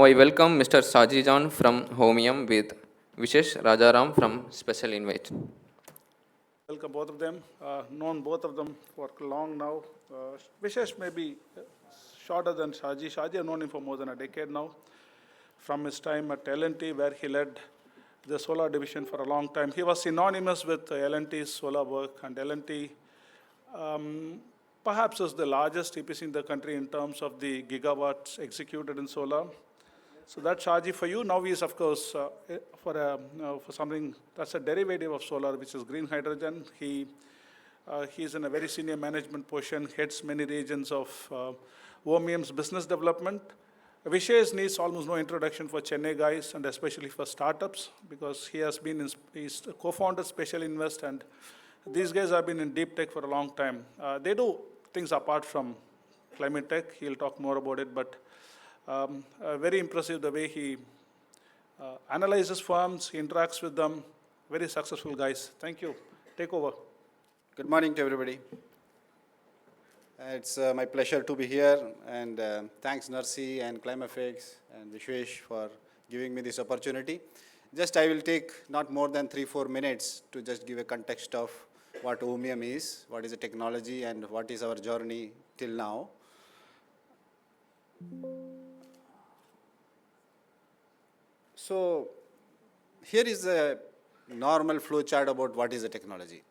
I welcome Mr. Shaji John from Ohmium with Vishesh Rajaram from Speciale Invest. Welcome both of them. Known both of them for long now. Vishesh may be shorter than Shaji. Shaji, I've known him for more than a decade now. From his time at L&T, where he led the solar division for a long time. He was synonymous with L&T's solar work, and L&T perhaps is the largest EPC in the country in terms of the gigawatts executed in solar. So that's Shaji for you. Now he is, of course, for something that's a derivative of solar, which is green hydrogen. He is in a very senior management position, heads many regions of Ohmium's business development. Vishesh needs almost no introduction for Chennai guys, and especially for startups, because he's co-founder Speciale Invest, and these guys have been in deep tech for a long time. They do things apart from climate tech. He'll talk more about it, but very impressive the way he analyzes firms, he interacts with them. Very successful guys. Thank you. Take over. Good morning to everybody. It's my pleasure to be here, and thanks Narsi and CLIMAFIX and Vishesh for giving me this opportunity. I will take not more than 3-4 minutes to just give a context of what Ohmium is, what is the technology, and what is our journey till now. So here is a normal flow chart about what is the technology.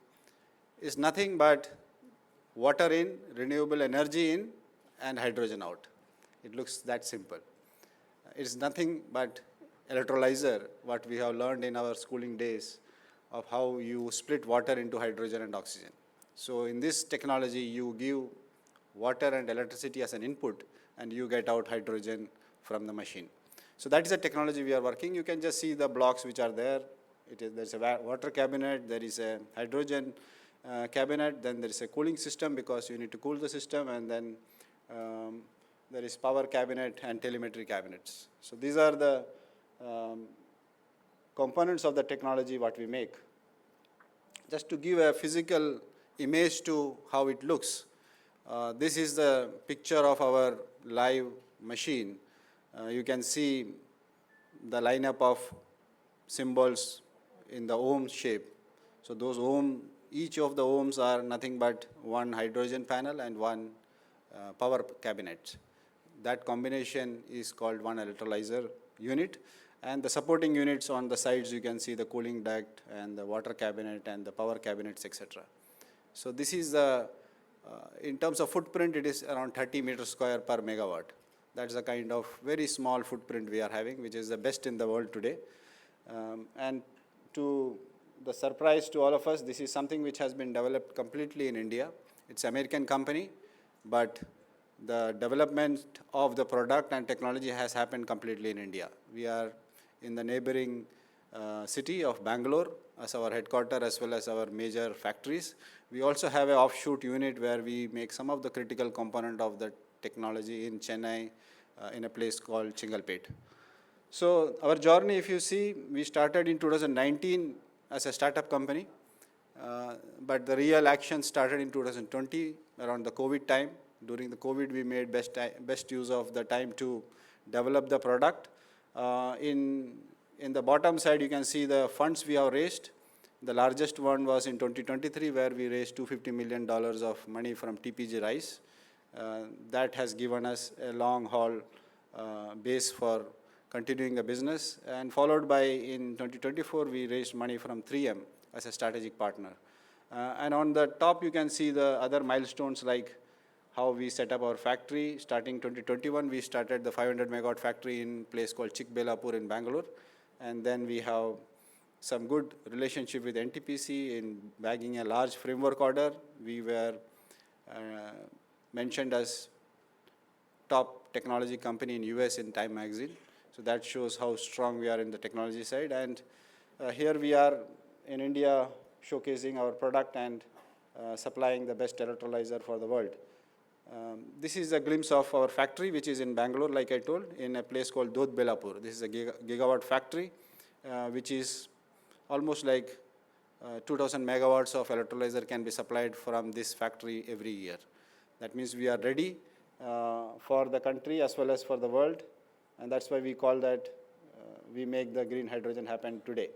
It's nothing but water in, renewable energy in, and hydrogen out. It looks that simple. It's nothing but electrolyzer, what we have learned in our schooling days of how you split water into hydrogen and oxygen. So in this technology, you give water and electricity as an input, and you get out hydrogen from the machine. So that is a technology we are working. You can just see the blocks which are there. There's a water cabinet, there is a hydrogen cabinet, then there is a cooling system because you need to cool the system, and then there is power cabinet and telemetry cabinets. So these are the components of the technology what we make. Just to give a physical image to how it looks, this is the picture of our live machine. You can see the lineup of symbols in the ohm shape. So those each of the ohms are nothing but one hydrogen panel and one power cabinet. That combination is called one electrolyzer unit. And the supporting units on the sides, you can see the cooling duct and the water cabinet and the power cabinets, etc. So this is the, in terms of footprint, it is around 30 meters square per megawatt. That's the kind of very small footprint we are having, which is the best in the world today. And to the surprise to all of us, this is something which has been developed completely in India. It's an American company, but the development of the product and technology has happened completely in India. We are in the neighboring city of Bengaluru as our headquarters, as well as our major factories. We also have an offshoot unit where we make some of the critical component of the technology in Chennai, in a place called Chingalpet. So our journey, if you see, we started in 2019 as a startup company, but the real action started in 2020, around the COVID time. During the COVID, we made best use of the time to develop the product. In the bottom side, you can see the funds we have raised. The largest one was in 2023, where we raised $250 million of money from TPG Rise. That has given us a long haul base for continuing the business, and followed by in 2024 we raised money from 3M as a strategic partner. And on the top you can see the other milestones, like how we set up our factory. Starting 2021 we started the 500 megawatt factory in a place called Chikbellapur in Bengaluru, and then we have some good relationship with NTPC in bagging a large framework order. We were mentioned as top technology company in US in Time magazine. So that shows how strong we are in the technology side. And here we are in India showcasing our product and supplying the best electrolyzer for the world. This is a glimpse of our factory, which is in Bangalore, like I told, in a place called Dodbellapur. This is a gigawatt factory, which is almost like 2,000 megawatts of electrolyzer can be supplied from this factory every year. That means we are ready for the country as well as for the world and that's why we call that, we make the green hydrogen happen today.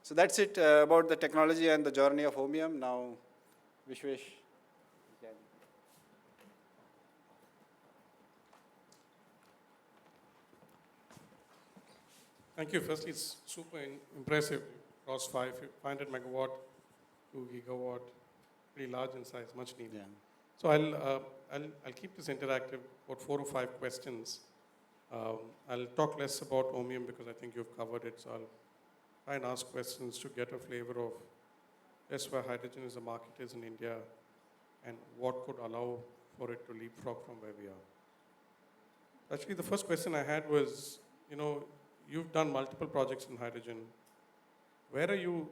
So that's it about the technology and the journey of Ohmium. Now, Vishesh. Thank you. Firstly, it's super impressive. Cross 500 megawatt, 2 gigawatt, pretty large in size, much needed. Yeah. So I'll keep this interactive, about 4 or 5 questions. I'll talk less about Ohmium because I think you've covered it. So I'll try and ask questions to get a flavor of just where hydrogen as a market is in India and what could allow for it to leapfrog from where we are. Actually, the first question I had was, you've done multiple projects in hydrogen. Where are you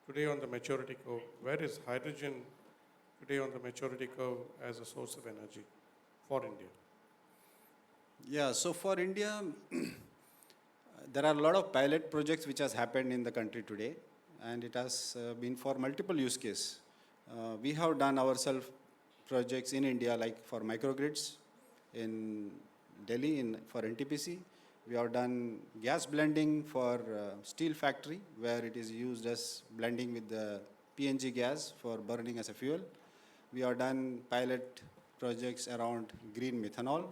today on the maturity curve? Where is hydrogen today on the maturity curve as a source of energy for India? Yeah, so for India, there are a lot of pilot projects which has happened in the country today, and it has been for multiple use cases. We have done ourselves projects in India, like for microgrids in Delhi for NTPC. We have done gas blending for steel factory, where it is used as blending with the PNG gas for burning as a fuel. We have done pilot projects around green methanol,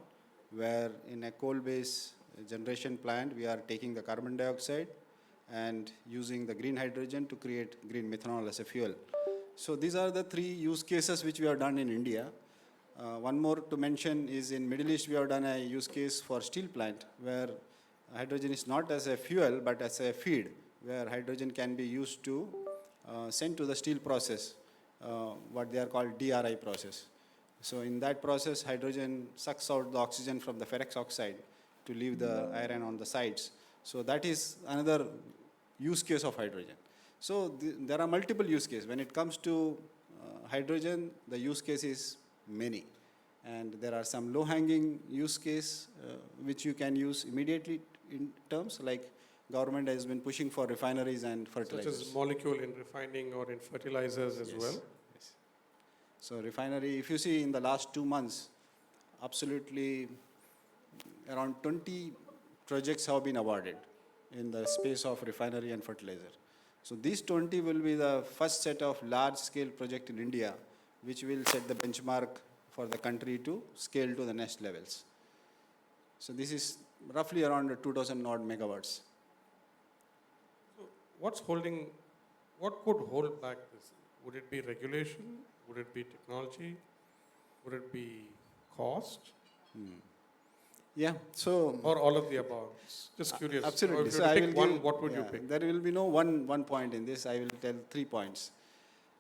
where in a coal-based generation plant, we are taking the carbon dioxide and using the green hydrogen to create green methanol as a fuel. So these are the 3 use cases which we have done in India. One more to mention is in Middle East, we have done a use case for steel plant, where hydrogen is not as a fuel, but as a feed, where hydrogen can be used to send to the steel process, what they are called DRI process. So in that process, hydrogen sucks out the oxygen from the ferrous oxide to leave the iron on the sides. So that is another use case of hydrogen. So there are multiple use cases. When it comes to hydrogen, the use case is many. And there are some low-hanging use case which you can use immediately in terms like government has been pushing for refineries and fertilizers. Such as molecule in refining or in fertilizers as well? Yes. So refinery, if you see in the last 2 months, absolutely around 20 projects have been awarded in the space of refinery and fertilizer. So these 20 will be the first set of large-scale project in India, which will set the benchmark for the country to scale to the next levels. So this is roughly around 2,000 odd megawatts. So what could hold back this? Would it be regulation? Would it be technology? Would it be cost? Yeah, so... Or all of the above? Just curious. Absolutely. So if you pick one, what would you pick? There will be no one point in this. I will tell 3 points.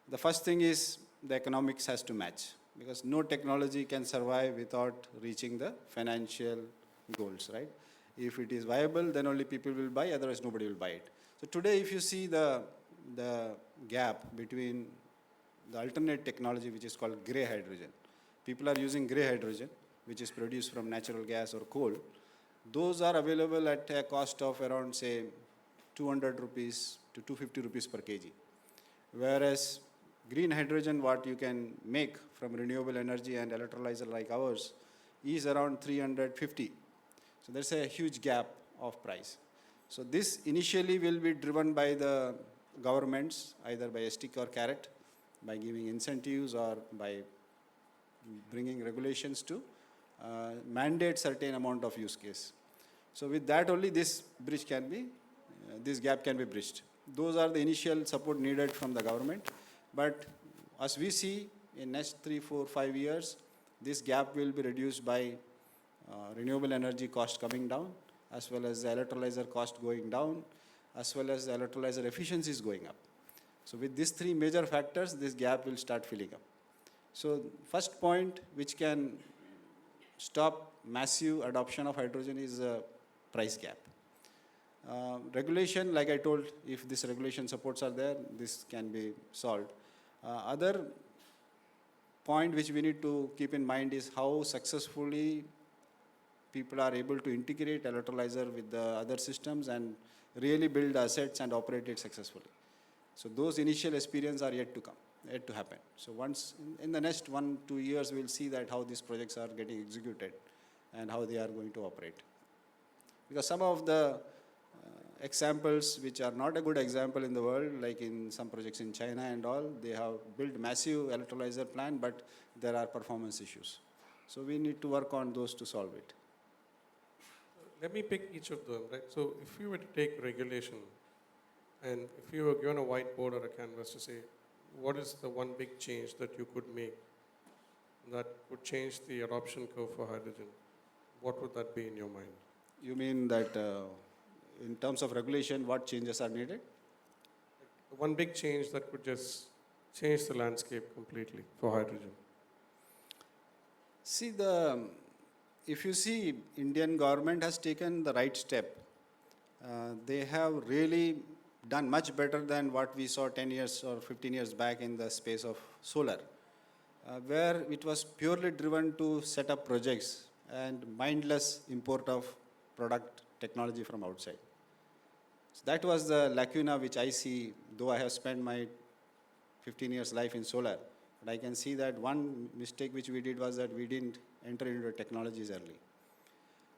The first thing is the economics has to match, because no technology can survive without reaching the financial goals, right? If it is viable, then only people will buy, otherwise nobody will buy it. So today, if you see the gap between the alternate technology, which is called grey hydrogen, people are using grey hydrogen, which is produced from natural gas or coal. Those are available at a cost of around, say, 200 rupees to 250 rupees per kg. Whereas green hydrogen, what you can make from renewable energy and electrolyzer like ours, is around 350. So there's a huge gap of price. So this initially will be driven by the governments, either by a stick or carrot, by giving incentives or by bringing regulations to mandate certain amount of use case. So with that only this bridge can be, this gap can be bridged. Those are the initial support needed from the government. But as we see in next 3, 4, 5 years, this gap will be reduced by renewable energy cost coming down, as well as the electrolyzer cost going down, as well as the electrolyzer efficiencies going up. So with these 3 major factors, this gap will start filling up. So first point which can stop massive adoption of hydrogen is a price gap. Regulation, like I told, if this regulation supports are there, this can be solved. Other point which we need to keep in mind is how successfully people are able to integrate electrolyzer with the other systems and really build assets and operate it successfully. So those initial experiences are yet to come, yet to happen. So once in the next 1-2 years, we'll see that how these projects are getting executed and how they are going to operate. Because some of the examples which are not a good example in the world, like in some projects in China and all, they have built massive electrolyzer plant, but there are performance issues. So we need to work on those to solve it. Let me pick each of them, right? So if you were to take regulation, and if you were given a whiteboard or a canvas to say, what is the one big change that you could make that would change the adoption curve for hydrogen, what would that be in your mind? You mean that in terms of regulation, what changes are needed? One big change that could just change the landscape completely for hydrogen. See, if you see, Indian government has taken the right step. They have really done much better than what we saw 10 years or 15 years back in the space of solar, where it was purely driven to set up projects and mindless import of product technology from outside. So that was the lacuna which I see, though I have spent my 15 years life in solar. But I can see that one mistake which we did was that we didn't enter into technologies early.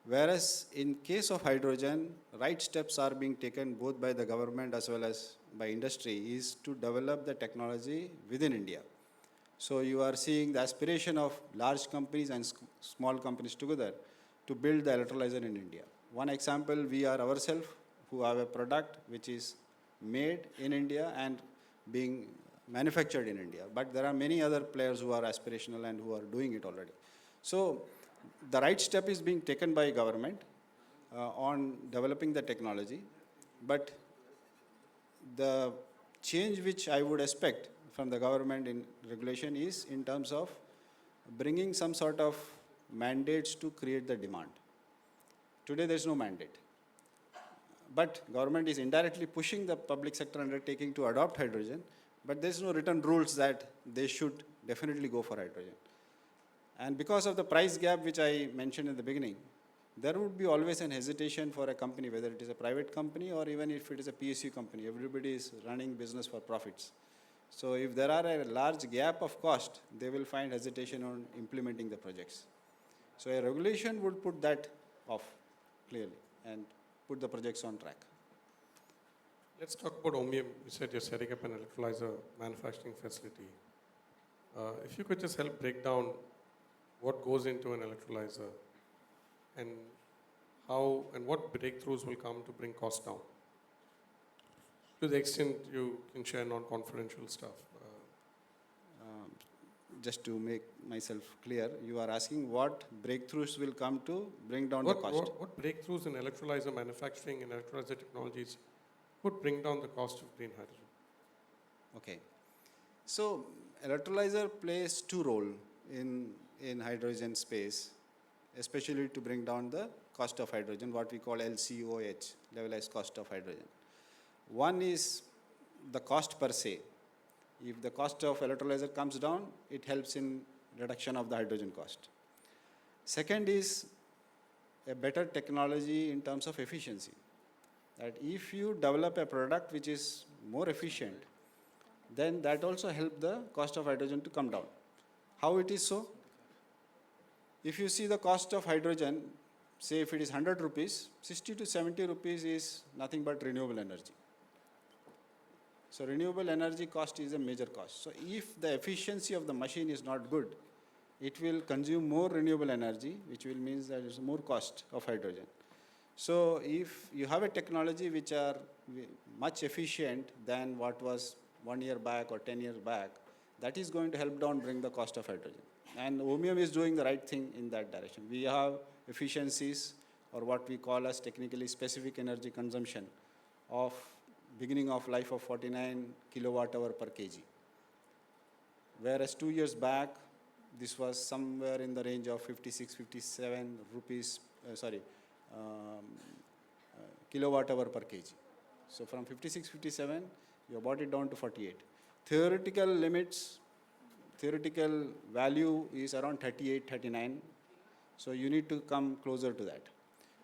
Whereas in case of hydrogen, right steps are being taken both by the government as well as by industry is to develop the technology within India. So you are seeing the aspiration of large companies and small companies together to build the electrolyzer in India. One example, we are ourselves who have a product which is made in India and being manufactured in India. But there are many other players who are aspirational and who are doing it already. So the right step is being taken by government on developing the technology. But the change which I would expect from the government in regulation is in terms of bringing some sort of mandates to create the demand. Today there is no mandate. But government is indirectly pushing the public sector undertaking to adopt hydrogen, but there is no written rules that they should definitely go for hydrogen. And because of the price gap which I mentioned in the beginning, there would be always an hesitation for a company, whether it is a private company or even if it is a PSU company. Everybody is running business for profits. So if there are a large gap of cost, they will find hesitation on implementing the projects. So a regulation would put that off clearly and put the projects on track. Let's talk about Ohmium. You said you're setting up an electrolyzer manufacturing facility. If you could just help break down what goes into an electrolyzer and how and what breakthroughs will come to bring costs down, to the extent you can share non-confidential stuff. Just to make myself clear, you are asking what breakthroughs will come to bring down the cost? What breakthroughs in electrolyzer manufacturing and electrolyzer technologies would bring down the cost of green hydrogen? Okay. So electrolyzer plays two roles in hydrogen space, especially to bring down the cost of hydrogen, what we call LCOH, levelized cost of hydrogen. One is the cost per se. If the cost of electrolyzer comes down, it helps in reduction of the hydrogen cost. Second is a better technology in terms of efficiency. That if you develop a product which is more efficient, then that also helps the cost of hydrogen to come down. How it is so? If you see the cost of hydrogen, say if it is 100 rupees, 60 to 70 rupees is nothing but renewable energy. So renewable energy cost is a major cost. So if the efficiency of the machine is not good, it will consume more renewable energy, which will mean that there is more cost of hydrogen. So if you have a technology which are much efficient than what was 1 year back or 10 years back, that is going to help down bring the cost of hydrogen. And Ohmium is doing the right thing in that direction. We have efficiencies or what we call as technically specific energy consumption of beginning of life of 49 kilowatt hour per kg. Whereas 2 years back, this was somewhere in the range of 56, 57 rupees, kilowatt hour per kg. So from 56, 57, you brought it down to 48. Theoretical limits, theoretical value is around 38, 39. So you need to come closer to that.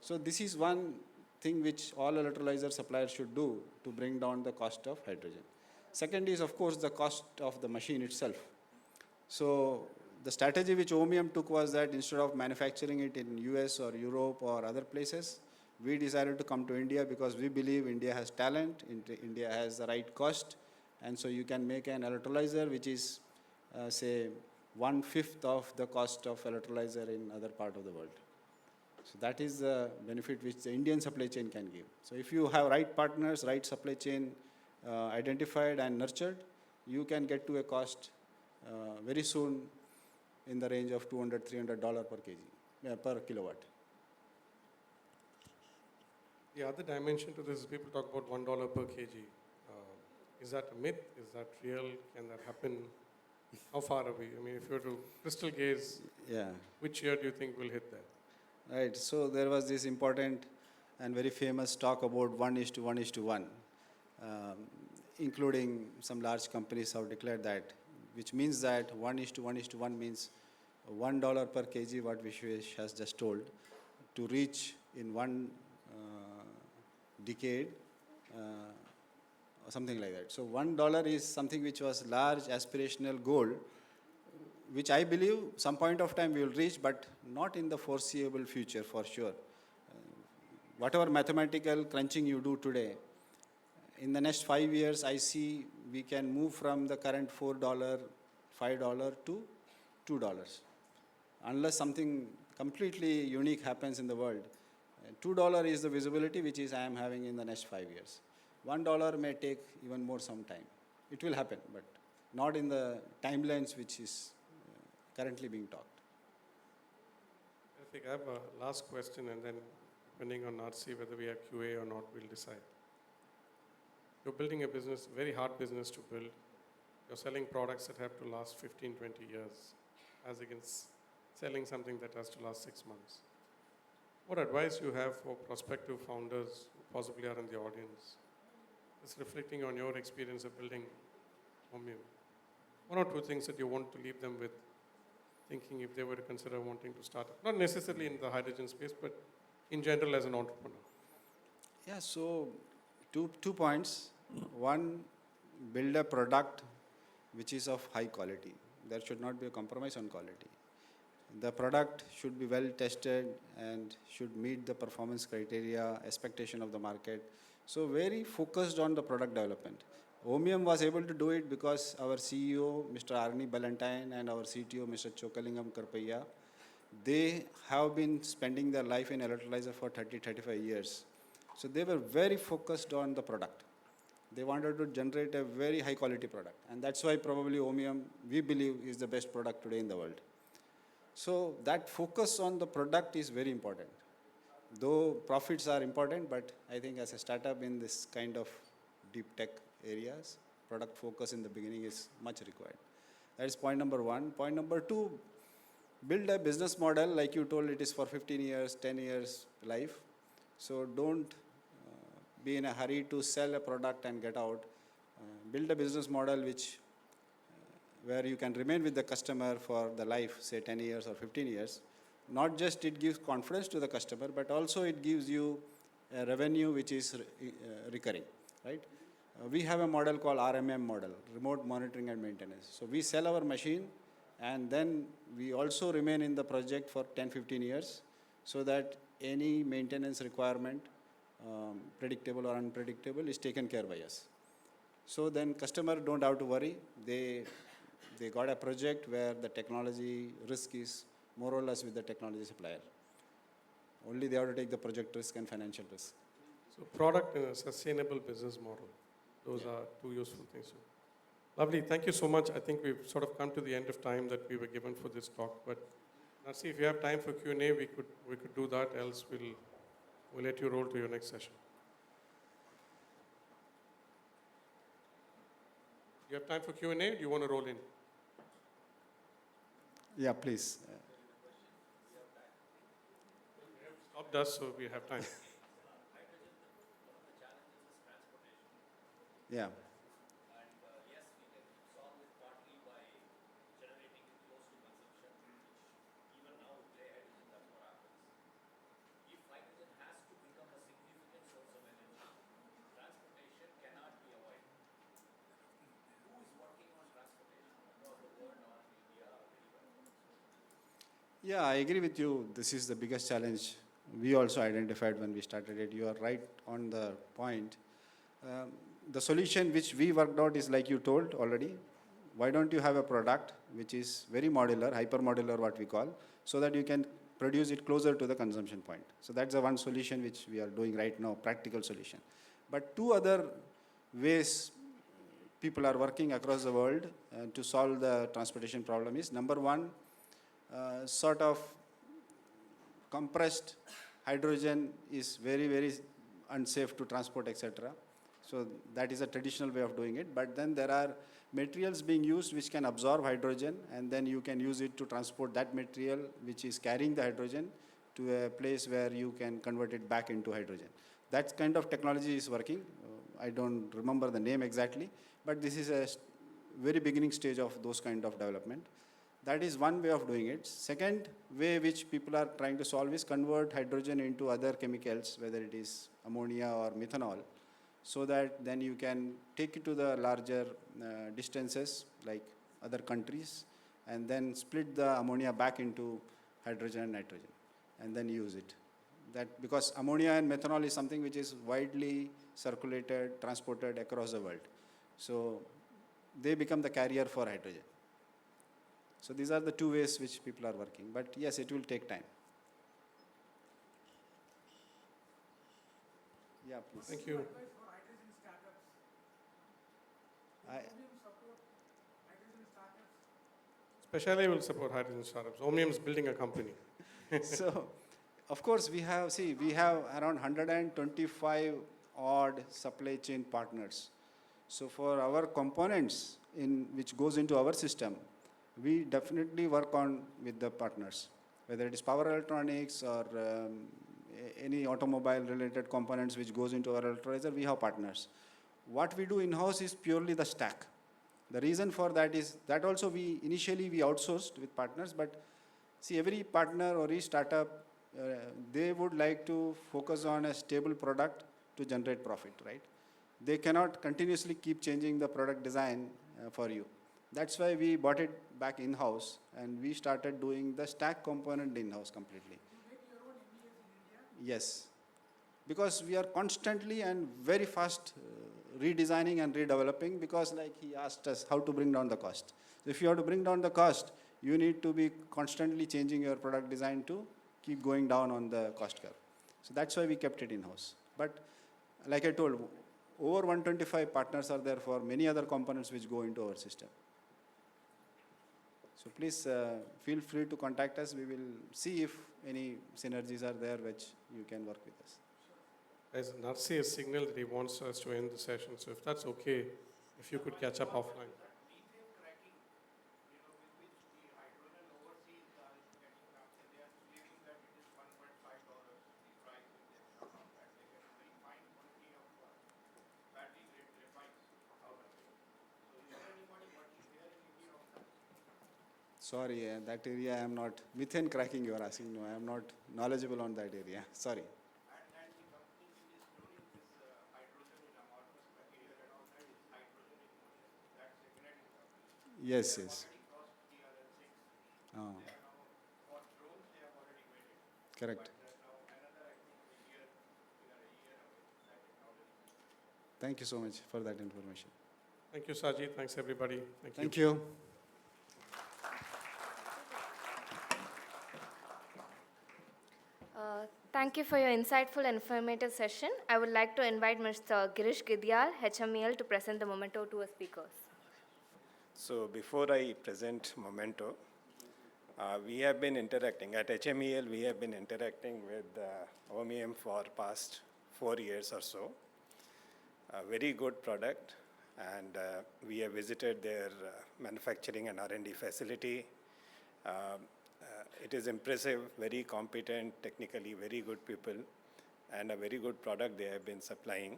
So this is one thing which all electrolyzer suppliers should do to bring down the cost of hydrogen. Second is, of course, the cost of the machine itself. So The strategy which Ohmium took was that instead of manufacturing it in US or Europe or other places, we decided to come to India because we believe India has talent, India has the right cost, and so you can make an electrolyzer which is, say, 1/5 of the cost of electrolyzer in other part of the world. So that is the benefit which the Indian supply chain can give. So if you have right partners, right supply chain identified and nurtured, you can get to a cost very soon in the range of $200, $300 per kg, per kilowatt. The other dimension to this is people talk about $1 per kg. Is that a myth? Is that real? Can that happen? How far are we? I mean, if you were to crystal gaze, Yeah. which year do you think we'll hit that? Right, so there was this important and very famous talk about 1:1:1, including some large companies have declared that, which means that 1:1:1 means $1 per kg, what Vishesh has just told, to reach in one decade, or something like that. So $1 is something which was large aspirational goal, which I believe some point of time we will reach, but not in the foreseeable future for sure. Whatever mathematical crunching you do today, in the next 5 years, I see we can move from the current $4, $5 to $2. Unless something completely unique happens in the world, $2 is the visibility which is I am having in the next 5 years. $1 may take even more some time. It will happen, but not in the timelines which is currently being talked. I think I have a last question, and then depending on RC whether we have QA or not, we'll decide. You're building a business, very hard business to build. You're selling products that have to last 15, 20 years, as against selling something that has to last 6 months. What advice you have for prospective founders who possibly are in the audience? It's reflecting on your experience of building Ohmium. One or two things that you want to leave them with, thinking if they were to consider wanting to start up, not necessarily in the hydrogen space, but in general as an entrepreneur. Yeah, so two points. One, build a product which is of high quality. There should not be a compromise on quality. The product should be well tested and should meet the performance criteria, expectation of the market. So very focused on the product development. Ohmium was able to do it because our CEO, Mr. Arni Ballantyne, and our CTO, Mr. Chokalingam Karpaya, they have been spending their life in electrolyzer for 30, 35 years. So they were very focused on the product. They wanted to generate a very high quality product. And that's why probably Ohmium, we believe, is the best product today in the world. So that focus on the product is very important. Though profits are important, but I think as a startup in this kind of deep tech areas, product focus in the beginning is much required. That is point number one. Point number two, build a business model. Like you told, it is for 15 years, 10 years life. So don't be in a hurry to sell a product and get out. Build a business model which where you can remain with the customer for the life, say 10 years or 15 years. Not just it gives confidence to the customer, but also it gives you a revenue which is recurring, right? We have a model called RMM model, remote monitoring and maintenance. So we sell our machine and then we also remain in the project for 10, 15 years so that any maintenance requirement, predictable or unpredictable, is taken care by us. So then customer don't have to worry. They got a project where the technology risk is more or less with the technology supplier. Only they have to take the project risk and financial risk. So product and a sustainable business model. Those are two useful things. Lovely. Thank you so much. I think we've sort of come to the end of time that we were given for this talk. But let's see if you have time for Q&A, we could do that. Else we'll let you roll to your next session. Do you have time for Q&A? Do you want to roll in? Yeah, please. Stopped us, so we have time. Yeah. Yeah, I agree with you. This is the biggest challenge we also identified when we started it. You are right on the point. Um, the solution which we worked out is like you told already. Why don't you have a product which is very modular, hyper modular, what we call, so that you can produce it closer to the consumption point. So that's the one solution which we are doing right now, practical solution. But two other ways people are working across the world to solve the transportation problem is number one, sort of compressed hydrogen is very, very unsafe to transport, etc. So that is a traditional way of doing it. But then there are materials being used which can absorb hydrogen, and then you can use it to transport that material which is carrying the hydrogen to a place where you can convert it back into hydrogen. That kind of technology is working. I don't remember the name exactly, but this is a very beginning stage of those kind of development. That is one way of doing it. Second way which people are trying to solve is convert hydrogen into other chemicals, whether it is ammonia or methanol, so that then you can take it to the larger distances like other countries, and then split the ammonia back into hydrogen and nitrogen, and then use it. That because ammonia and methanol is something which is widely circulated, transported across the world. So they become the carrier for hydrogen. So these are the two ways which people are working. But yes, it will take time. Yeah, please. Thank you. I, Speciale will support hydrogen startups. Ohmium is building a company. so, of course, we have around 125 odd supply chain partners. So for our components which goes into our system, we definitely work on with the partners, whether it is power electronics or any automobile related components which goes into our electrolyzer, we have partners. What we do in-house is purely the stack. The reason for that is that also initially we outsourced with partners, but see, every partner or each startup, they would like to focus on a stable product to generate profit, right? They cannot continuously keep changing the product design for you. That's why we bought it back in-house, and we started doing the stack component in-house completely. Yes, because we are constantly and very fast redesigning and redeveloping, because like he asked us how to bring down the cost. So if you have to bring down the cost, you need to be constantly changing your product design to keep going down on the cost curve. So that's why we kept it in-house. But like I told, over 125 partners are there for many other components which go into our system. So please feel free to contact us. We will see if any synergies are there which you can work with us. As Narsi has signaled that he wants us to end the session, so if that's okay, if you could catch up offline. Sorry, that area I am not, methane cracking you are asking, no, I am not knowledgeable on that area, sorry. Yes, yes. Oh. Correct. Thank you so much for that information. Thank you, Shaji. Thanks, everybody. Thank you. Thank you for your insightful and informative session. I would like to invite Mr. Girish Gidyal, HMEL, to present the memento to our speakers. So before I present memento, we have been interacting at HMEL. We have been interacting with Ohmium for past 4 years or so. A very good product, and we have visited their manufacturing and R&D facility. It is impressive, very competent, technically very good people, and a very good product they have been supplying.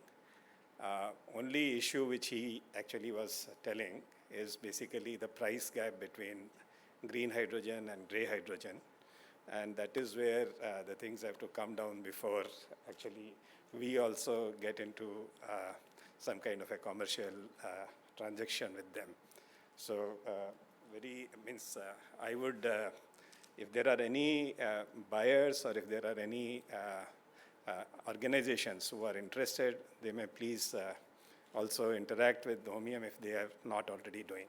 Only issue which he actually was telling is basically the price gap between green hydrogen and gray hydrogen. And that is where the things have to come down before actually we also get into some kind of a commercial transaction with them. So I would If there are any buyers or if there are any organizations who are interested, they may please also interact with Ohmium if they are not already doing.